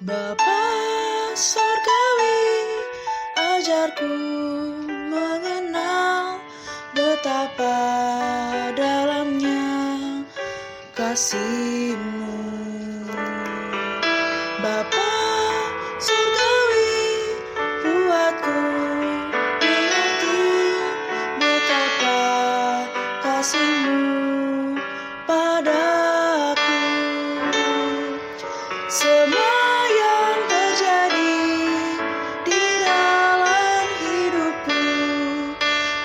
Bapa Surgawi, ajarku mengenal betapa dalamnya kasih-Mu. Bapa Surgawi, buatku mengerti betapa kasih-Mu padaku. Semua yang terjadi di dalam hidupku,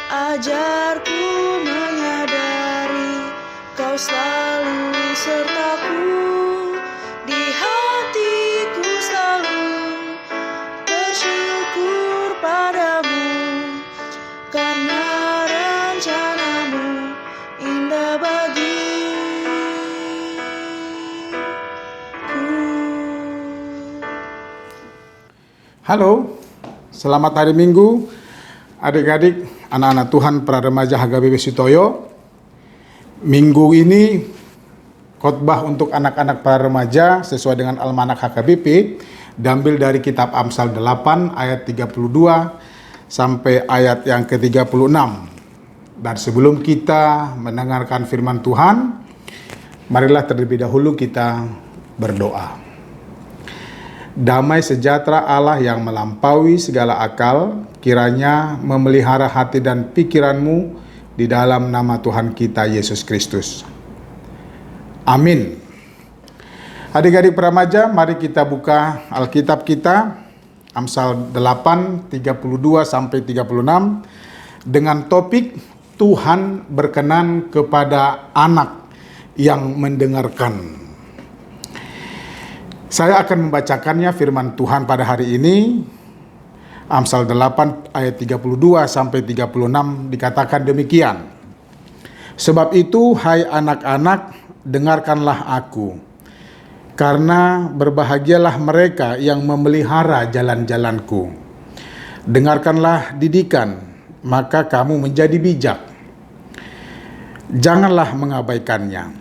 ajarku menyadari Kau selalu sertaku. Di hatiku selalu bersyukur padamu, karena rencana-Mu indah bagiku. Halo, selamat hari Minggu, adik-adik, anak-anak Tuhan, para remaja HKBP Sutoyo. Minggu ini khotbah untuk anak-anak para remaja sesuai dengan Almanak HKBP, diambil dari kitab Amsal 8 ayat 32 sampai ayat yang ke-36. Dan sebelum kita mendengarkan firman Tuhan, marilah terlebih dahulu kita berdoa. Damai sejahtera Allah yang melampaui segala akal, kiranya memelihara hati dan pikiranmu di dalam nama Tuhan kita Yesus Kristus. Amin. Adik-adik remaja, mari kita buka Alkitab kita, Amsal 8, 32 sampai 36, dengan topik Tuhan berkenan kepada anak yang mendengarkan. Saya akan membacakannya firman Tuhan pada hari ini. Amsal 8 ayat 32 sampai 36 dikatakan demikian. Sebab itu, hai anak-anak, dengarkanlah aku. Karena berbahagialah mereka yang memelihara jalan-jalanku. Dengarkanlah didikan, maka kamu menjadi bijak. Janganlah mengabaikannya.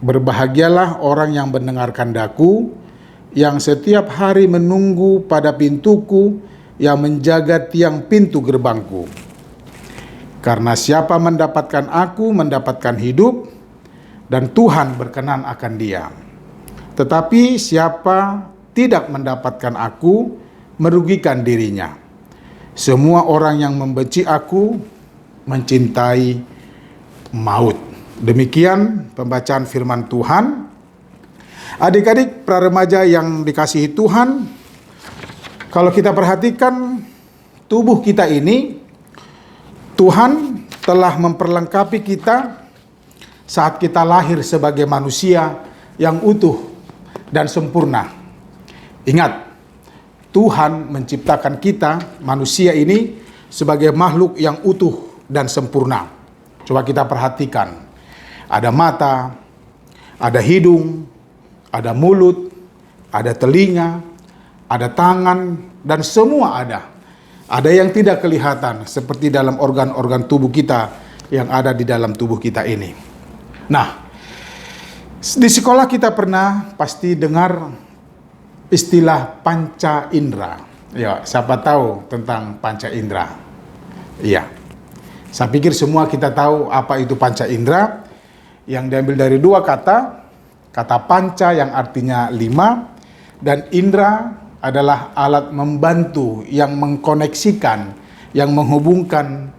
Berbahagialah orang yang mendengarkan daku, yang setiap hari menunggu pada pintuku, yang menjaga tiang pintu gerbangku. Karena siapa mendapatkan aku mendapatkan hidup, dan Tuhan berkenan akan dia. Tetapi siapa tidak mendapatkan aku merugikan dirinya. Semua orang yang membenci aku mencintai maut. Demikian pembacaan firman Tuhan. Adik-adik pra remaja yang dikasihi Tuhan, kalau kita perhatikan tubuh kita ini, Tuhan telah memperlengkapi kita saat kita lahir sebagai manusia yang utuh dan sempurna. Ingat, Tuhan menciptakan kita, manusia ini, sebagai makhluk yang utuh dan sempurna. Coba kita perhatikan, ada mata, ada hidung, ada mulut, ada telinga, ada tangan, dan semua ada. Ada yang tidak kelihatan, seperti dalam organ-organ tubuh kita yang ada di dalam tubuh kita ini. Nah, di sekolah kita pernah pasti dengar istilah panca indera. Ya, siapa tahu tentang panca indera? Iya. Saya pikir semua kita tahu apa itu panca indera, yang diambil dari dua kata. Kata panca yang artinya 5, dan indera adalah alat membantu yang mengkoneksikan, yang menghubungkan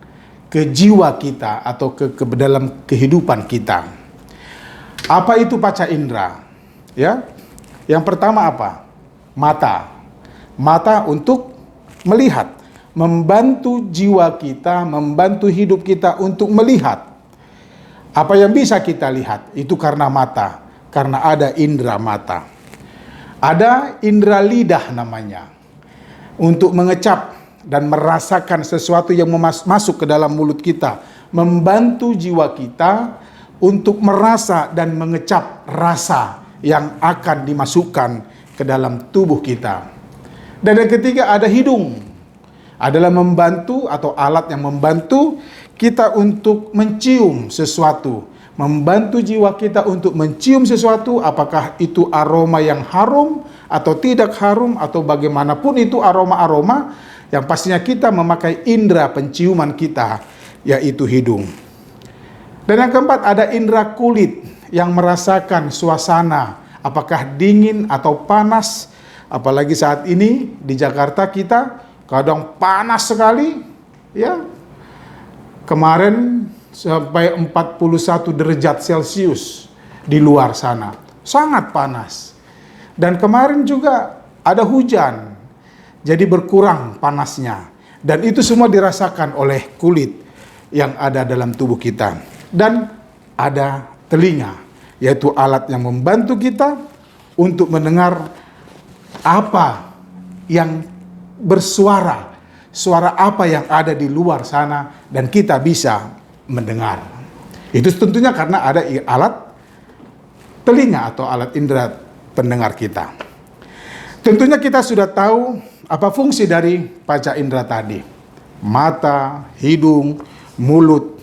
ke jiwa kita atau ke dalam kehidupan kita. Apa itu panca indera? Ya, yang pertama apa? Mata. Mata untuk melihat, membantu jiwa kita, membantu hidup kita untuk melihat. Apa yang bisa kita lihat itu karena mata. Karena ada indera mata. Ada indera lidah namanya, untuk mengecap dan merasakan sesuatu yang masuk ke dalam mulut kita, membantu jiwa kita untuk merasa dan mengecap rasa yang akan dimasukkan ke dalam tubuh kita. Dan yang ketiga ada hidung, adalah membantu atau alat yang membantu kita untuk mencium sesuatu, membantu jiwa kita untuk mencium sesuatu, apakah itu aroma yang harum atau tidak harum, atau bagaimanapun itu aroma-aroma, yang pastinya kita memakai indera penciuman kita, yaitu hidung. Dan yang keempat, ada indera kulit yang merasakan suasana, apakah dingin atau panas. Apalagi saat ini di Jakarta kita kadang panas sekali, ya. Kemarin sampai 41 derajat Celcius di luar sana. Sangat panas. Dan kemarin juga ada hujan. Jadi berkurang panasnya. Dan itu semua dirasakan oleh kulit yang ada dalam tubuh kita. Dan ada telinga, yaitu alat yang membantu kita untuk mendengar apa yang bersuara. Suara apa yang ada di luar sana dan kita bisa mendengar. Itu tentunya karena ada alat telinga atau alat indera pendengar kita. Tentunya kita sudah tahu apa fungsi dari panca indera tadi. Mata, hidung, mulut,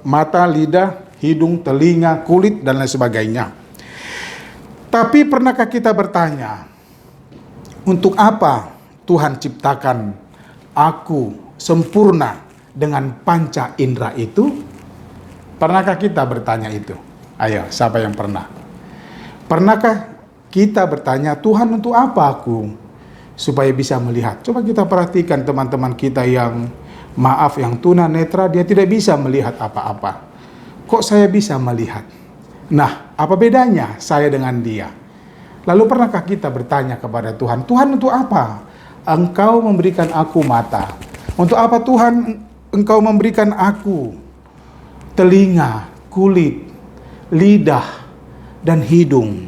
mata, lidah, hidung, telinga, kulit, dan lain sebagainya. Tapi pernahkah kita bertanya, untuk apa Tuhan ciptakan aku sempurna dengan panca indera itu? Pernahkah kita bertanya itu? Ayo, siapa yang pernah? Pernahkah kita bertanya, Tuhan untuk apa aku supaya bisa melihat? Coba kita perhatikan teman-teman kita yang yang tunanetra, dia tidak bisa melihat apa-apa. Kok saya bisa melihat? Nah, apa bedanya saya dengan dia? Lalu pernahkah kita bertanya kepada Tuhan, Tuhan untuk apa Engkau memberikan aku mata? Untuk apa Tuhan Engkau memberikan aku telinga, kulit, lidah, dan hidung?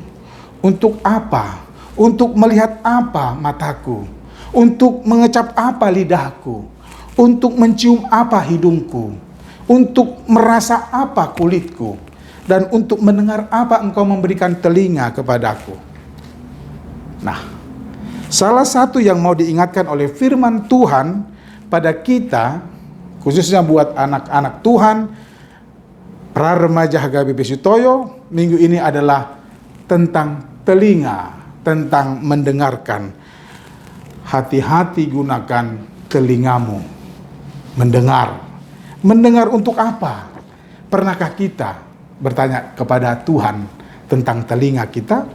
Untuk apa? Untuk melihat apa mataku? Untuk mengecap apa lidahku? Untuk mencium apa hidungku? Untuk merasa apa kulitku? Dan untuk mendengar apa Engkau memberikan telinga kepadaku? Nah, salah satu yang mau diingatkan oleh firman Tuhan pada kita, khususnya buat anak-anak Tuhan, para remaja HGBP Sutoyo, minggu ini adalah tentang telinga, tentang mendengarkan. Hati-hati gunakan telingamu. Mendengar. Mendengar untuk apa? Pernahkah kita bertanya kepada Tuhan tentang telinga kita?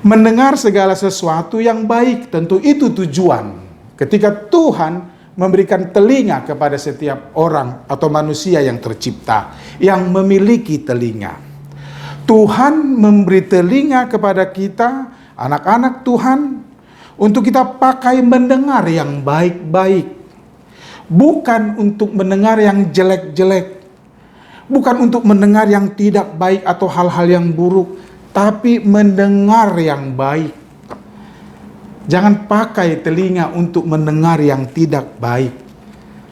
Mendengar segala sesuatu yang baik, tentu itu tujuan. Ketika Tuhan memberikan telinga kepada setiap orang atau manusia yang tercipta, yang memiliki telinga. Tuhan memberi telinga kepada kita, anak-anak Tuhan, untuk kita pakai mendengar yang baik-baik. Bukan untuk mendengar yang jelek-jelek. Bukan untuk mendengar yang tidak baik atau hal-hal yang buruk. Tapi mendengar yang baik. Jangan pakai telinga untuk mendengar yang tidak baik.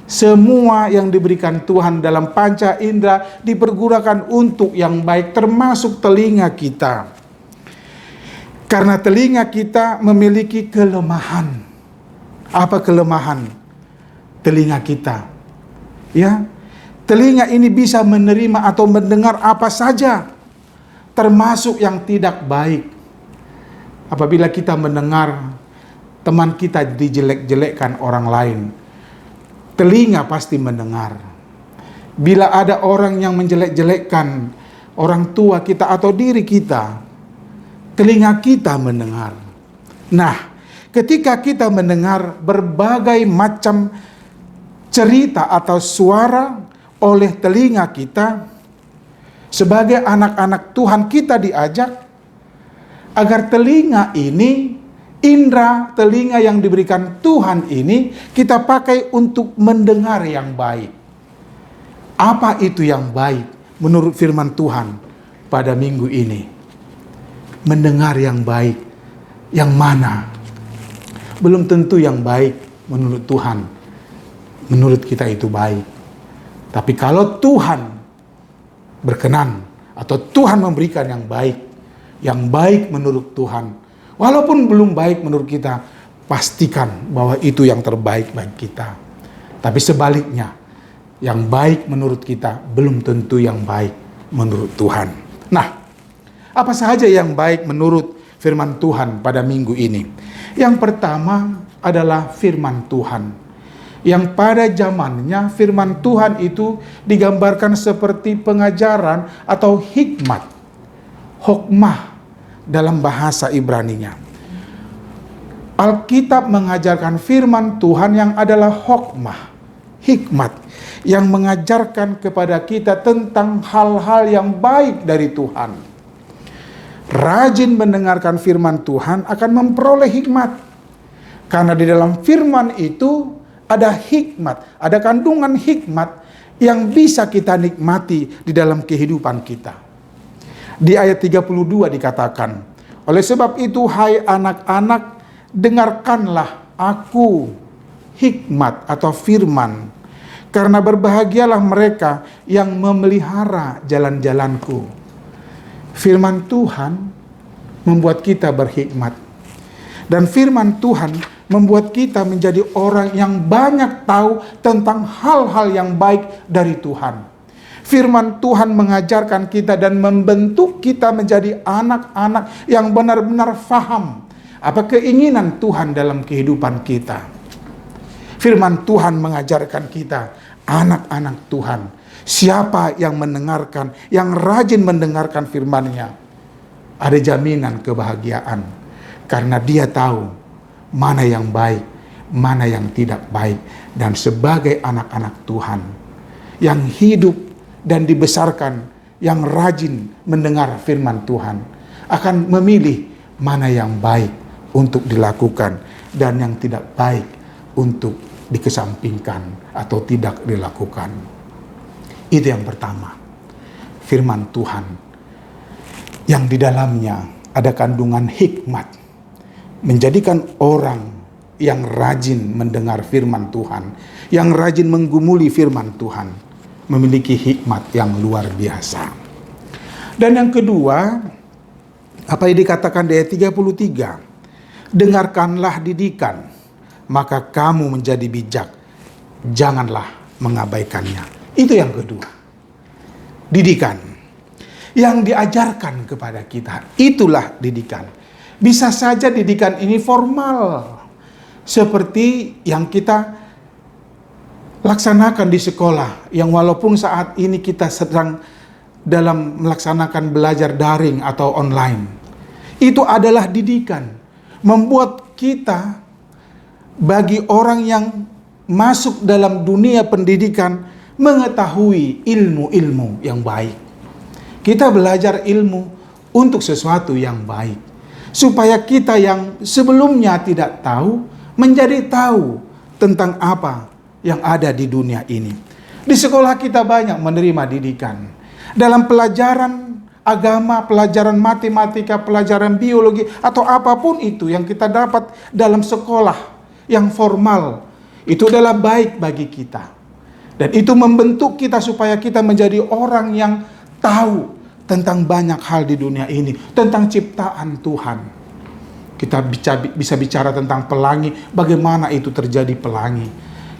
Semua yang diberikan Tuhan dalam panca indera dipergunakan untuk yang baik, termasuk telinga kita. Karena telinga kita memiliki kelemahan. Apa kelemahan telinga kita? Ya, telinga ini bisa menerima atau mendengar apa saja, termasuk yang tidak baik. Apabila kita mendengar teman kita dijelek-jelekkan orang lain, telinga pasti mendengar. Bila ada orang yang menjelek-jelekkan orang tua kita atau diri kita, telinga kita mendengar. Nah, ketika kita mendengar berbagai macam cerita atau suara oleh telinga kita, sebagai anak-anak Tuhan kita diajak agar telinga ini, indera telinga yang diberikan Tuhan ini, kita pakai untuk mendengar yang baik. Apa itu yang baik menurut firman Tuhan pada minggu ini? Mendengar yang baik. Yang mana? Belum tentu yang baik menurut Tuhan. Menurut kita itu baik. Tapi kalau Tuhan berkenan atau Tuhan memberikan yang baik menurut Tuhan, walaupun belum baik menurut kita, pastikan bahwa itu yang terbaik bagi kita. Tapi sebaliknya, yang baik menurut kita belum tentu yang baik menurut Tuhan. Nah, apa saja yang baik menurut firman Tuhan pada minggu ini? Yang pertama adalah firman Tuhan. Yang pada zamannya firman Tuhan itu digambarkan seperti pengajaran atau hikmat, hokmah dalam bahasa Ibraninya. Alkitab mengajarkan firman Tuhan yang adalah hokmah, hikmat, yang mengajarkan kepada kita tentang hal-hal yang baik dari Tuhan. Rajin mendengarkan firman Tuhan akan memperoleh hikmat. Karena di dalam firman itu ada hikmat, ada kandungan hikmat yang bisa kita nikmati di dalam kehidupan kita. Di ayat 32 dikatakan, oleh sebab itu hai anak-anak, dengarkanlah aku hikmat atau firman, karena berbahagialah mereka yang memelihara jalan-jalanku. Firman Tuhan membuat kita berhikmat. Dan firman Tuhan membuat kita menjadi orang yang banyak tahu tentang hal-hal yang baik dari Tuhan. Firman Tuhan mengajarkan kita dan membentuk kita menjadi anak-anak yang benar-benar faham apa keinginan Tuhan dalam kehidupan kita. Firman Tuhan mengajarkan kita, anak-anak Tuhan, siapa yang mendengarkan, yang rajin mendengarkan firman-Nya, ada jaminan kebahagiaan. Karena dia tahu mana yang baik, mana yang tidak baik. Dan sebagai anak-anak Tuhan yang hidup dan dibesarkan, yang rajin mendengar firman Tuhan, akan memilih mana yang baik untuk dilakukan dan yang tidak baik untuk dikesampingkan atau tidak dilakukan. Itu yang pertama, firman Tuhan yang di dalamnya ada kandungan hikmat, menjadikan orang yang rajin mendengar firman Tuhan, yang rajin menggumuli firman Tuhan, memiliki hikmat yang luar biasa. Dan yang kedua, apa yang dikatakan di ayat 33, dengarkanlah didikan, maka kamu menjadi bijak, janganlah mengabaikannya. Itu yang kedua, didikan yang diajarkan kepada kita, itulah didikan. Bisa saja didikan ini formal, seperti yang kita laksanakan di sekolah, yang walaupun saat ini kita sedang dalam melaksanakan belajar daring atau online. Itu adalah didikan, membuat kita bagi orang yang masuk dalam dunia pendidikan mengetahui ilmu-ilmu yang baik. Kita belajar ilmu untuk sesuatu yang baik, supaya kita yang sebelumnya tidak tahu menjadi tahu tentang apa yang ada di dunia ini. Di sekolah kita banyak menerima didikan. Dalam pelajaran agama, pelajaran matematika, pelajaran biologi, atau apapun itu yang kita dapat dalam sekolah yang formal, itu adalah baik bagi kita. Dan itu membentuk kita supaya kita menjadi orang yang tahu tentang banyak hal di dunia ini, tentang ciptaan Tuhan. Kita bisa bicara tentang pelangi, bagaimana itu terjadi pelangi.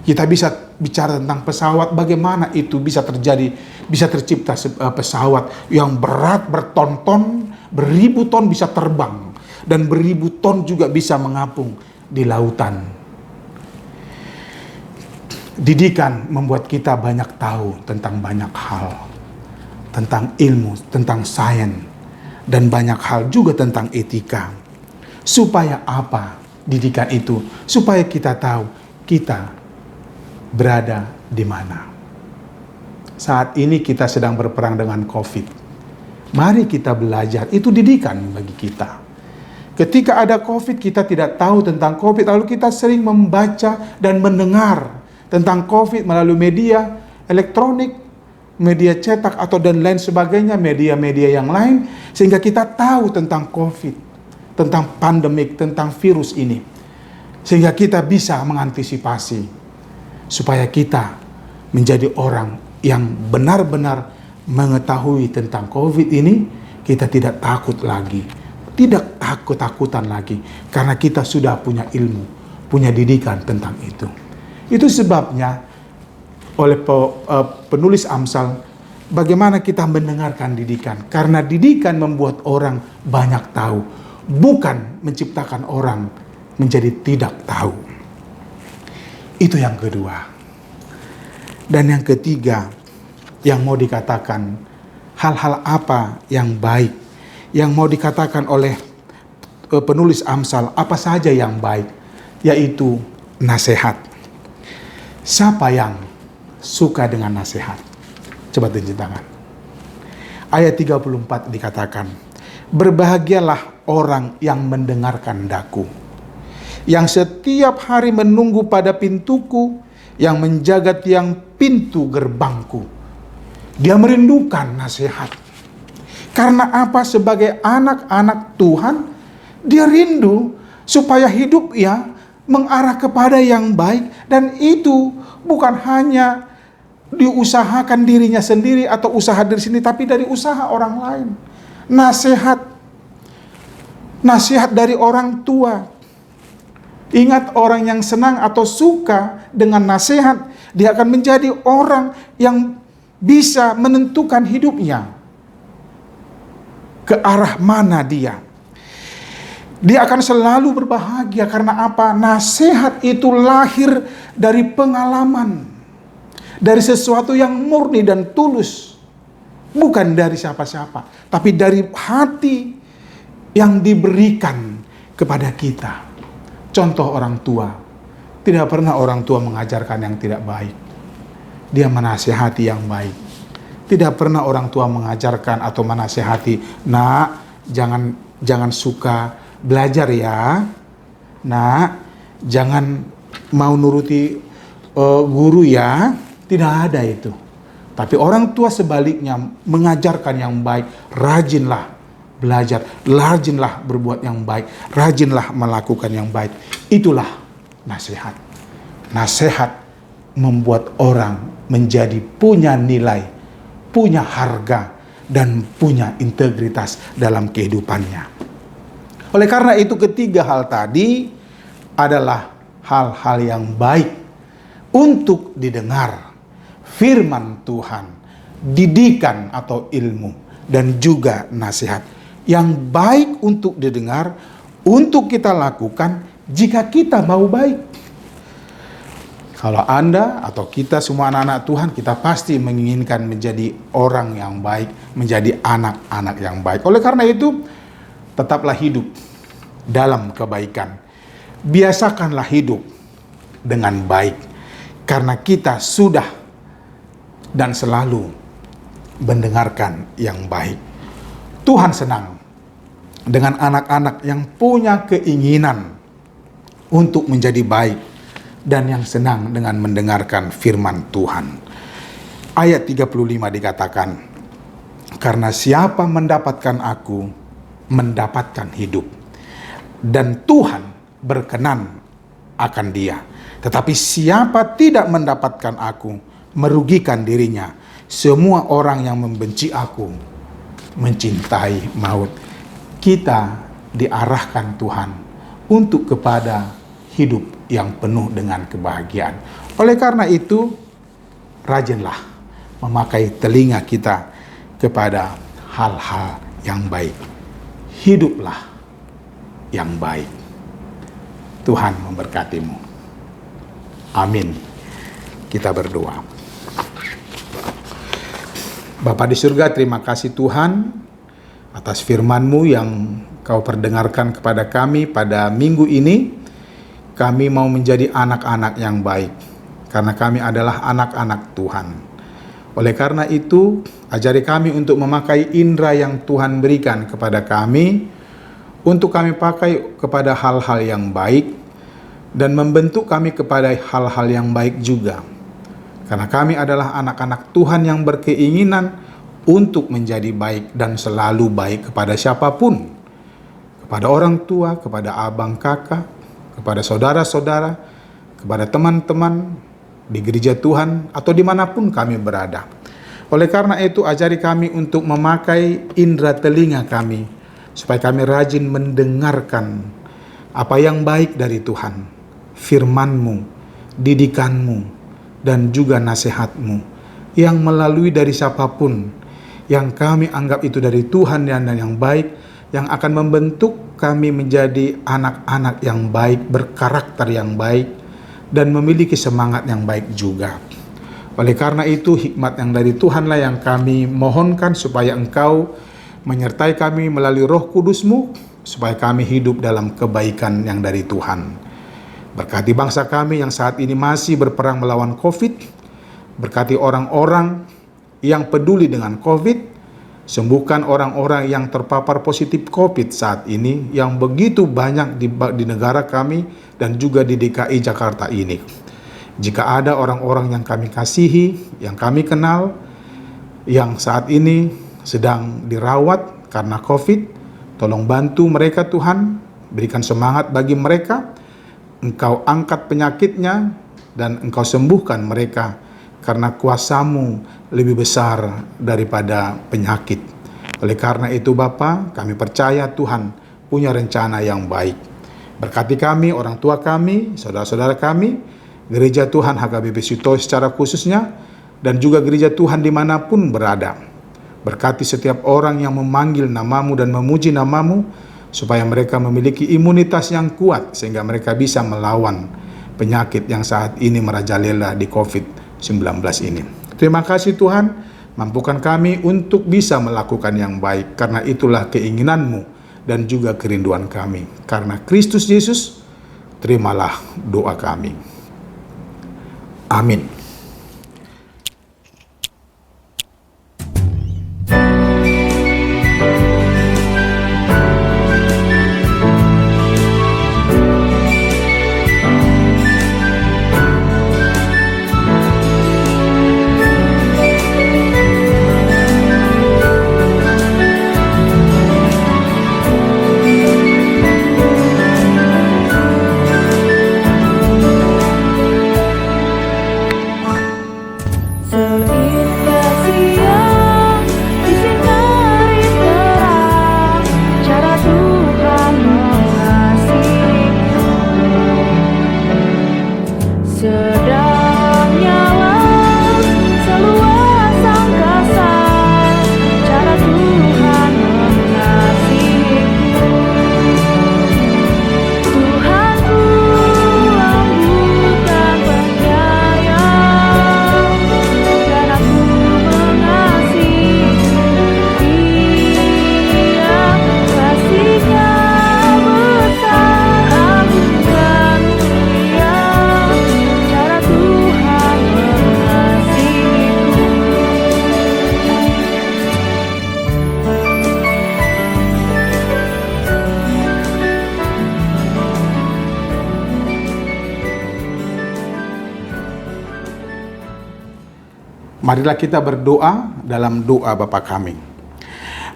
Kita bisa bicara tentang pesawat, bagaimana itu bisa terjadi, bisa tercipta pesawat yang berat berton-ton, beribu ton bisa terbang, dan beribu ton juga bisa mengapung di lautan. Didikan membuat kita banyak tahu tentang banyak hal, tentang ilmu, tentang sains, dan banyak hal juga tentang etika. Supaya apa didikan itu? Supaya kita tahu kita berada di mana. Saat ini kita sedang berperang dengan COVID. Mari kita belajar, itu didikan bagi kita. Ketika ada COVID, kita tidak tahu tentang COVID, lalu kita sering membaca dan mendengar tentang COVID melalui media elektronik, media cetak, atau dan lain sebagainya, media-media yang lain, sehingga kita tahu tentang COVID, tentang pandemik, tentang virus ini. Sehingga kita bisa mengantisipasi, supaya kita menjadi orang yang benar-benar mengetahui tentang COVID ini. Kita tidak takut lagi, tidak takut-takutan lagi, karena kita sudah punya ilmu, punya didikan tentang itu. Itu sebabnya oleh penulis Amsal bagaimana kita mendengarkan didikan. Karena didikan membuat orang banyak tahu, bukan menciptakan orang menjadi tidak tahu. Itu yang kedua. Dan yang ketiga, yang mau dikatakan, hal-hal apa yang baik, yang mau dikatakan oleh penulis Amsal, apa saja yang baik, yaitu nasihat. Siapa yang suka dengan nasihat? Coba tunjuk tangan. Ayat 34 dikatakan, berbahagialah orang yang mendengarkan daku, yang setiap hari menunggu pada pintuku, yang menjaga tiang pintu gerbangku. Dia merindukan nasihat. Karena apa? Sebagai anak-anak Tuhan, dia rindu supaya hidupnya mengarah kepada yang baik. Dan itu bukan hanya diusahakan dirinya sendiri atau usaha diri sendiri, tapi dari usaha orang lain. Nasihat dari orang tua. Ingat, orang yang senang atau suka dengan nasihat, dia akan menjadi orang yang bisa menentukan hidupnya ke arah mana dia. Dia akan selalu berbahagia. Karena apa? Nasihat itu lahir dari pengalaman, dari sesuatu yang murni dan tulus, bukan dari siapa-siapa, tapi dari hati yang diberikan kepada kita. Contoh orang tua, tidak pernah orang tua mengajarkan yang tidak baik. Dia menasihati yang baik. Tidak pernah orang tua mengajarkan atau menasihati, nak, jangan suka belajar ya, nak, jangan mau nuruti guru ya. Tidak ada itu. Tapi orang tua sebaliknya mengajarkan yang baik. Rajinlah belajar, rajinlah berbuat yang baik, rajinlah melakukan yang baik. Itulah nasihat. Nasihat membuat orang menjadi punya nilai, punya harga, dan punya integritas dalam kehidupannya. Oleh karena itu, ketiga hal tadi adalah hal-hal yang baik untuk didengar. Firman Tuhan, didikan atau ilmu, dan juga nasihat yang baik untuk didengar, untuk kita lakukan jika kita mau baik. Kalau Anda atau kita semua anak-anak Tuhan, kita pasti menginginkan menjadi orang yang baik, menjadi anak-anak yang baik. Oleh karena itu, tetaplah hidup dalam kebaikan. Biasakanlah hidup dengan baik, karena kita sudah dan selalu mendengarkan yang baik. Tuhan senang dengan anak-anak yang punya keinginan untuk menjadi baik dan yang senang dengan mendengarkan firman Tuhan. Ayat 35 dikatakan, karena siapa mendapatkan aku, mendapatkan hidup, dan Tuhan berkenan akan dia. Tetapi siapa tidak mendapatkan aku, merugikan dirinya. Semua orang yang membenci aku mencintai maut. Kita diarahkan Tuhan untuk kepada hidup yang penuh dengan kebahagiaan. Oleh karena itu, rajinlah memakai telinga kita kepada hal-hal yang baik. Hiduplah yang baik. Tuhan memberkatimu. Amin. Kita berdoa. Bapa di surga, terima kasih Tuhan atas firman-Mu yang Kau perdengarkan kepada kami pada minggu ini. Kami mau menjadi anak-anak yang baik, karena kami adalah anak-anak Tuhan. Oleh karena itu, ajari kami untuk memakai indera yang Tuhan berikan kepada kami, untuk kami pakai kepada hal-hal yang baik, dan membentuk kami kepada hal-hal yang baik juga. Karena kami adalah anak-anak Tuhan yang berkeinginan untuk menjadi baik dan selalu baik kepada siapapun. Kepada orang tua, kepada abang kakak, kepada saudara-saudara, kepada teman-teman di gereja Tuhan, atau dimanapun kami berada. Oleh karena itu, ajari kami untuk memakai indera telinga kami, supaya kami rajin mendengarkan apa yang baik dari Tuhan, firman-Mu, didikan-Mu, dan juga nasihat-Mu, yang melalui dari siapapun yang kami anggap itu dari Tuhan dan yang baik, yang akan membentuk kami menjadi anak-anak yang baik, berkarakter yang baik, dan memiliki semangat yang baik juga. Oleh karena itu, hikmat yang dari Tuhanlah yang kami mohonkan supaya Engkau menyertai kami melalui Roh Kudus-Mu, supaya kami hidup dalam kebaikan yang dari Tuhan. Berkati bangsa kami yang saat ini masih berperang melawan COVID, berkati orang-orang yang peduli dengan COVID, sembuhkan orang-orang yang terpapar positif COVID saat ini yang begitu banyak di negara kami dan juga di DKI Jakarta ini. Jika ada orang-orang yang kami kasihi, yang kami kenal, yang saat ini sedang dirawat karena COVID, tolong bantu mereka Tuhan, berikan semangat bagi mereka, Engkau angkat penyakitnya dan Engkau sembuhkan mereka, karena kuasa-Mu lebih besar daripada penyakit. Oleh karena itu Bapa, kami percaya Tuhan punya rencana yang baik. Berkati kami, orang tua kami, saudara-saudara kami, gereja Tuhan HKBP Suto secara khususnya, dan juga gereja Tuhan dimanapun berada. Berkati setiap orang yang memanggil nama-Mu dan memuji nama-Mu, supaya mereka memiliki imunitas yang kuat, sehingga mereka bisa melawan penyakit yang saat ini merajalela di COVID-19 ini. Terima kasih Tuhan, mampukan kami untuk bisa melakukan yang baik, karena itulah keinginan-Mu dan juga kerinduan kami. Karena Kristus Yesus, terimalah doa kami. Amin. Marilah kita berdoa dalam doa Bapa kami.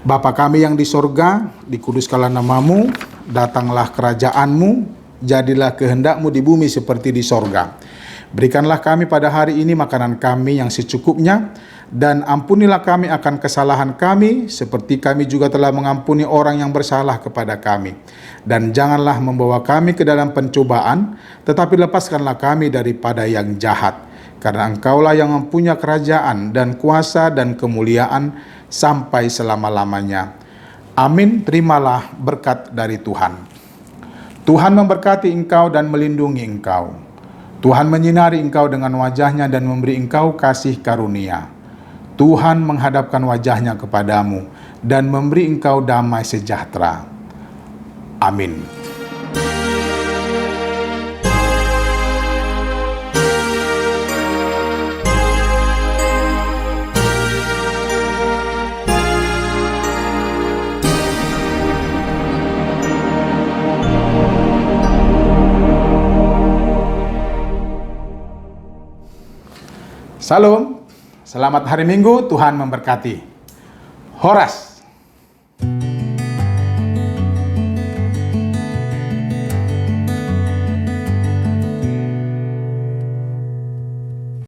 Bapa kami yang di sorga, dikuduskanlah nama-Mu, datanglah kerajaan-Mu, jadilah kehendak-Mu di bumi seperti di sorga. Berikanlah kami pada hari ini makanan kami yang secukupnya, dan ampunilah kami akan kesalahan kami, seperti kami juga telah mengampuni orang yang bersalah kepada kami. Dan janganlah membawa kami ke dalam pencobaan, tetapi lepaskanlah kami daripada yang jahat. Karena Engkaulah yang mempunyai kerajaan dan kuasa dan kemuliaan sampai selama-lamanya. Amin. Terimalah berkat dari Tuhan. Tuhan memberkati engkau dan melindungi engkau. Tuhan menyinari engkau dengan wajah-Nya dan memberi engkau kasih karunia. Tuhan menghadapkan wajah-Nya kepadamu dan memberi engkau damai sejahtera. Amin. Salam, selamat hari Minggu, Tuhan memberkati. Horas.